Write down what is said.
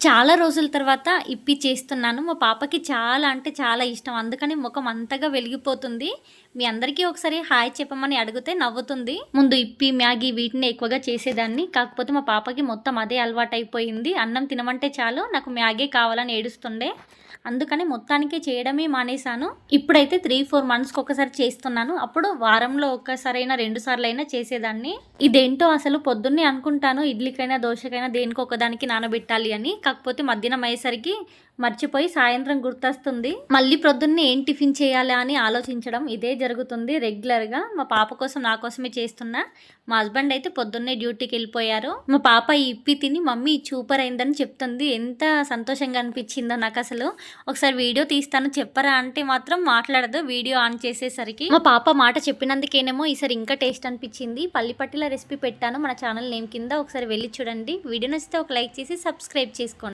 చాలా రోజుల తర్వాత ఇప్పి చేస్తున్నాను. మా పాపకి చాలా అంటే చాలా ఇష్టం. అందుకని ముఖం అంతగా వెలిగిపోతుంది. మీ అందరికీ ఒకసారి హాయ్ చెప్పమని అడిగితే నవ్వుతుంది. ముందు ఇప్పి, మ్యాగీ వీటిని ఎక్కువగా చేసేదాన్ని. కాకపోతే మా పాపకి మొత్తం అదే అలవాటయిపోయింది. అన్నం తినమంటే చాలు నాకు మ్యాగీ కావాలని ఏడుస్తుండే. అందుకని మొత్తానికి చేయడమే మానేశాను. ఇప్పుడైతే 3-4 మంత్స్‌కి ఒకసారి చేస్తున్నాను. అప్పుడు వారంలో ఒక్కసారైనా 2 సార్లైనా చేసేదాన్ని. ఇదేంటో అసలు పొద్దున్నే అనుకుంటాను ఇడ్లీకైనా, దోసకైనా దేనికో ఒకదానికి నానబెట్టాలి అని. కాకపోతే మధ్యాహ్నం అయ్యేసరికి మర్చిపోయి సాయంత్రం గుర్తొస్తుంది. మళ్ళీ ప్రొద్దున్నే ఏం టిఫిన్ చేయాలా అని ఆలోచించడం ఇదే జరుగుతుంది రెగ్యులర్‌గా. మా పాప కోసం, నా కోసమే చేస్తున్నా. మా హస్బెండ్ అయితే పొద్దున్నే డ్యూటీకెళ్ళిపోయారు. మా పాప ఈ ఇప్పి తిని మమ్మీ సూపర్ అయిందని చెప్తుంది. ఎంత సంతోషంగా అనిపించిందో నాకసలు. ఒకసారి వీడియో తీస్తాను చెప్పరా అంటే మాత్రం మాట్లాడదు వీడియో ఆన్ చేసేసరికి. మా పాప మాట చెప్పినందుకేనేమో ఈసారి ఇంకా టేస్ట్ అనిపించింది. పల్లి పట్టీల రెసిపీ పెట్టాను మన ఛానల్ నేమ్ కింద. ఒకసారి వెళ్ళి చూడండి. వీడియో నచ్చితే ఒక లైక్ చేసి సబ్స్క్రైబ్ చేసుకోండి.